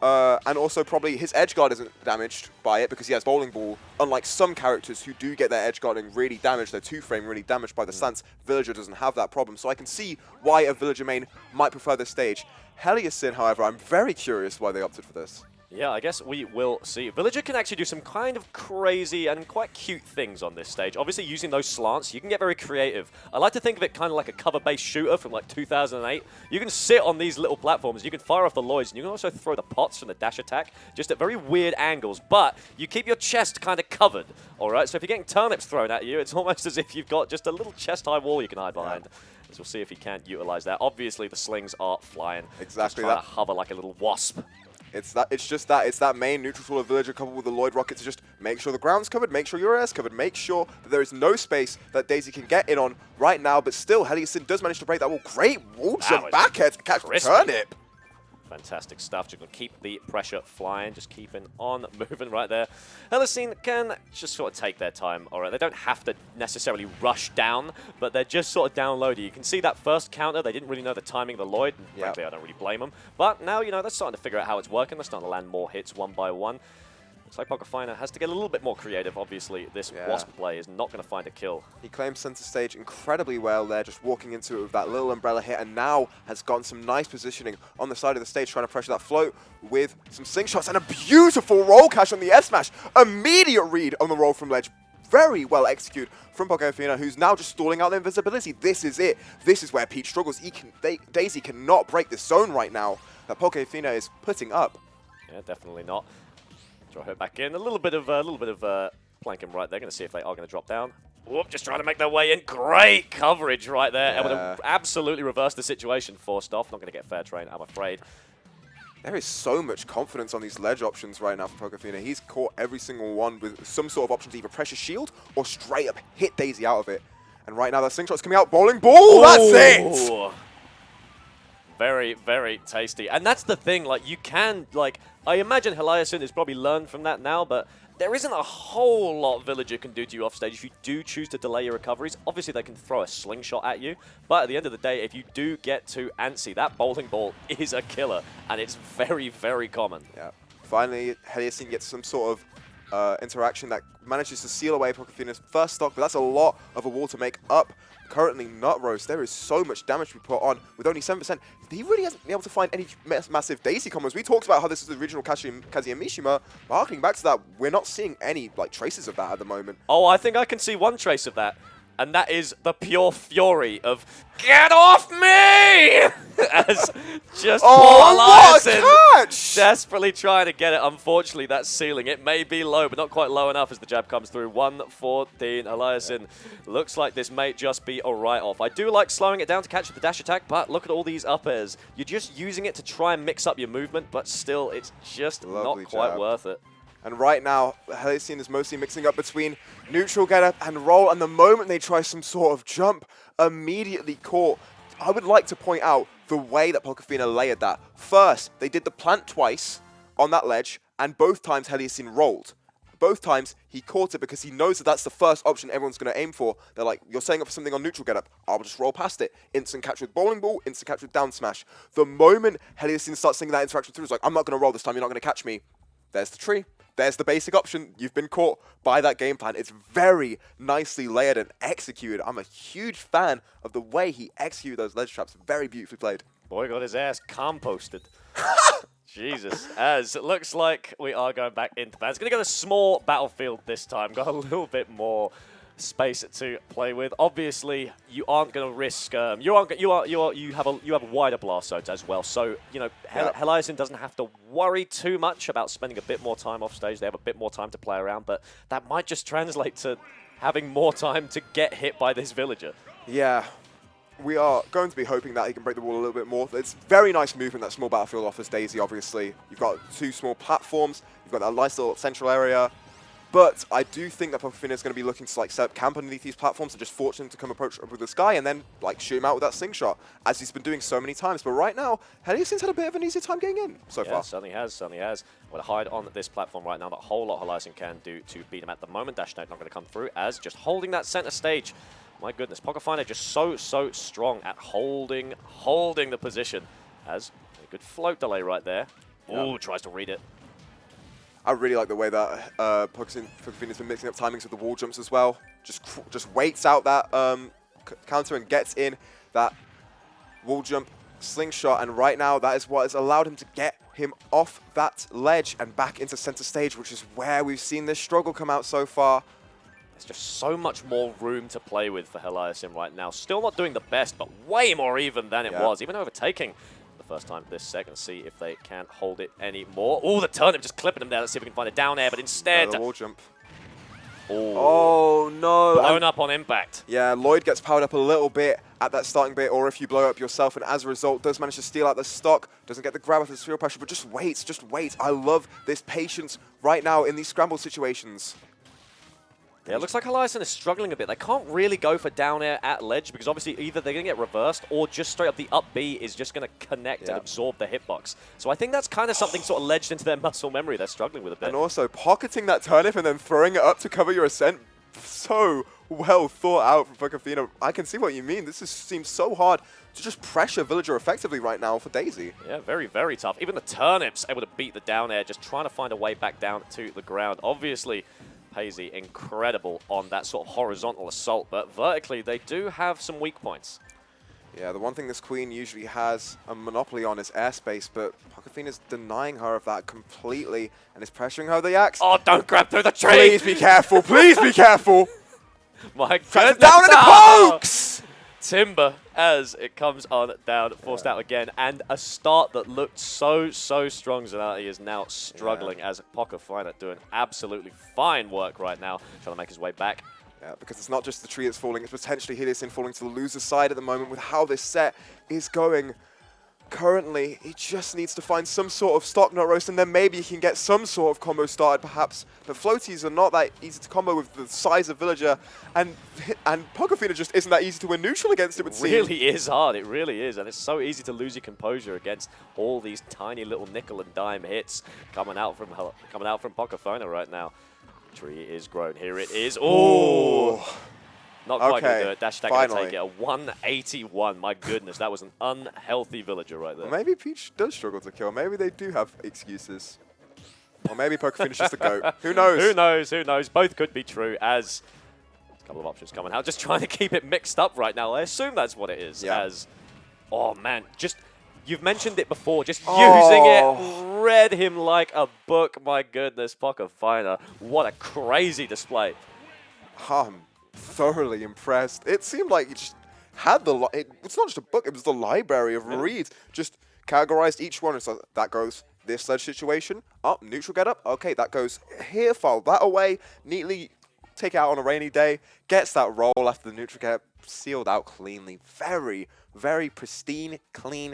And also probably his edge guard isn't damaged by it because he has Bowling Ball, unlike some characters who do get their edge guarding really damaged, their 2-frame really damaged by the stance. Villager doesn't have that problem, so I can see why a Villager main might prefer this stage. Heliasin, however, I'm very curious why they opted for this. Yeah, I guess we will see. Villager can actually do some kind of crazy and quite cute things on this stage. Obviously, using those slants, you can get very creative. I like to think of it kind of like a cover-based shooter from like 2008. You can sit on these little platforms, you can fire off the Lloyds, and you can also throw the pots from the dash attack, just at very weird angles, but you keep your chest kind of covered, all right? So if you're getting turnips thrown at you, it's almost as if you've got just a little chest-high wall you can hide behind. As we'll see if he can utilize that. Obviously, the slings are flying. Exactly that. To hover like a little wasp. It's that main neutral tool of Villager coupled with the Lloyd Rocket to just make sure the ground's covered, make sure your air's covered, make sure that there is no space that Daisy can get in on right now. But still, Heliasin does manage to break that wall. Great wall jump back air to catch the turnip. Fantastic stuff. Just going to keep the pressure flying, just keeping on moving right there. Heliasin can just sort of take their time. All right, they don't have to necessarily rush down, but they're just sort of downloading. You can see that first counter, they didn't really know the timing of the Lloyd. And frankly, I don't really blame them. But now, you know, they're starting to figure out how it's working. They're starting to land more hits one by one. Looks like Pocafeiner has to get a little bit more creative. Obviously, this Wasp play is not going to find a kill. He claims center stage incredibly well there, just walking into it with that little umbrella hit, and now has gotten some nice positioning on the side of the stage, trying to pressure that float with some slingshots and a beautiful roll cash on the F smash. Immediate read on the roll from ledge. Very well executed from Pocafeiner, who's now just stalling out the invisibility. This is it. This is where Pete struggles. Daisy cannot break this zone right now that Pocafeiner is putting up. Yeah, definitely not. Draw her back in. A little bit of planking right there. Going to see if they are going to drop down. Whoop, just trying to make their way in. Great coverage right there. Able to absolutely reverse the situation. Forced off. Not going to get fair train, I'm afraid. There is so much confidence on these ledge options right now for Pocafeiner. He's caught every single one with some sort of option to either pressure shield or straight up hit Daisy out of it. And right now that slingshot's coming out. Bowling ball. That's it. Very, very tasty. And that's the thing, like, you can, like, I imagine Heliasin has probably learned from that now, but there isn't a whole lot Villager can do to you off stage if you do choose to delay your recoveries. Obviously, they can throw a slingshot at you, but at the end of the day, if you do get too antsy, that bowling ball is a killer, and it's very, very common. Yeah. Finally, Heliasin gets some sort of interaction that manages to seal away Pocafeiner's first stock, but that's a lot of a wall to make up. Currently, Nut Roast, there is so much damage to be put on with only 7%. He really hasn't been able to find any massive Daisy combos. We talked about how this is the original Kazuya Mishima, but harkening back to that, we're not seeing any like traces of that at the moment. Oh, I think I can see one trace of that. And that is the pure fury of "Get off me!" as just poor Heliasin desperately trying to get it. Unfortunately, that ceiling, it may be low, but not quite low enough as the jab comes through. 114. Heliasin looks like this may just be a write-off. I do like slowing it down to catch the dash attack, but look at all these up airs. You're just using it to try and mix up your movement, but still, it's just not quite worth it. And right now, Heliasin is mostly mixing up between neutral get up and roll, and the moment they try some sort of jump, immediately caught. I would like to point out the way that Pocafeiner layered that. First, they did the plant twice on that ledge, and both times Heliasin rolled. Both times, he caught it because he knows that that's the first option everyone's going to aim for. They're like, you're setting up for something on neutral get up. I'll just roll past it. Instant catch with bowling ball, instant catch with down smash. The moment Heliasin starts thinking that interaction through, it's like, I'm not going to roll this time, you're not going to catch me. There's the tree. There's the basic option. You've been caught by that game plan. It's very nicely layered and executed. I'm a huge fan of the way he executed those ledge traps. Very beautifully played. Boy got his ass composted. Jesus. As it looks like we are going back into that. It's going to go to small battlefield this time. Got a little bit more space to play with. Obviously, you aren't going to risk. You have a wider blast zones as well. So you know, Heliasin doesn't have to worry too much about spending a bit more time off stage. They have a bit more time to play around, but that might just translate to having more time to get hit by this villager. Yeah. We are going to be hoping that he can break the wall a little bit more. It's very nice movement that small battlefield offers Daisy, obviously. You've got two small platforms. You've got that nice little central area. But I do think that Pocafeiner is going to be looking to like set up camp underneath these platforms and just force him to come approach with the sky and then like shoot him out with that slingshot, as he's been doing so many times. But right now, Heliasin's had a bit of an easier time getting in so far. Certainly has, certainly has. I'm going to hide on this platform right now. Not a whole lot Heliasin can do to beat him at the moment. Dash Note not going to come through, as just holding that center stage. My goodness, Pocafeiner just so strong at holding the position. As a good float delay right there. Ooh, tries to read it. I really like the way that Pocafeina's been mixing up timings with the wall jumps as well. Just waits out that counter and gets in that wall jump slingshot, and right now that is what has allowed him to get him off that ledge and back into center stage, which is where we've seen this struggle come out so far. There's just so much more room to play with for Heliasin right now. Still not doing the best, but way more even than it was. Even overtaking the first time this second. See if they can't hold it anymore. Oh, the turnip just clipping him there. Let's see if we can find a down air, but instead... The wall jump. Ooh. Oh, no. Blown up on impact. Yeah, Lloyd gets powered up a little bit at that starting bit, or if you blow up yourself, and as a result, does manage to steal out the stock, doesn't get the grab after the sphere pressure, but just waits, just waits. I love this patience right now in these scramble situations. Yeah, it looks like Heliasin is struggling a bit. They can't really go for down air at ledge because obviously either they're going to get reversed or just straight up the up B is just going to connect and absorb the hitbox. So I think that's kind of something sort of ledged into their muscle memory. They're struggling with a bit. And also pocketing that turnip and then throwing it up to cover your ascent. So well thought out from Pocafeiner. I can see what you mean. This seems so hard to just pressure Villager effectively right now for Daisy. Yeah, very, very tough. Even the turnips able to beat the down air, just trying to find a way back down to the ground. Obviously, Hazy incredible on that sort of horizontal assault, but vertically they do have some weak points. Yeah, the one thing this queen usually has a monopoly on is airspace, but Pocafeina's denying her of that completely and is pressuring her with the axe. Oh, don't grab through the tree! Please be careful, please be careful! My goodness! Down in the pokes! Timber as it comes on down, forced out again, and a start that looked so strong. Zanati is now struggling as Pocafeiner doing absolutely fine work right now, trying to make his way back. Yeah, because it's not just the tree that's falling, it's potentially Heliasin falling to the loser's side at the moment with how this set is going. Currently, he just needs to find some sort of stock nut roast, and then maybe he can get some sort of combo started, perhaps. But floaties are not that easy to combo with the size of Villager, and Pocafeiner just isn't that easy to win neutral against, it would seem. It really is hard, it really is, and it's so easy to lose your composure against all these tiny little nickel and dime hits coming out from Pocafeiner right now. Tree is grown, here it is. Oh! Not quite going to do it. Dash attack going to take it. A 181. My goodness, that was an unhealthy Villager right there. Well, maybe Peach does struggle to kill. Maybe they do have excuses. Or maybe Pocafeina's just a goat. Who knows? Who knows? Who knows? Both could be true as a couple of options coming out. Just trying to keep it mixed up right now. I assume that's what it is. Yeah. As, oh man, just, you've mentioned it before. Just using it, read him like a book. My goodness, Pocafeiner. What a crazy display. Thoroughly impressed. It seemed like he just had the... It's not just a book, it was the library of reads. Just categorized each one. So that goes this ledge situation. Up, neutral get up. Okay, that goes here, file that away. Neatly take it out on a rainy day. Gets that roll after the neutral get up. Sealed out cleanly. Very, very pristine, clean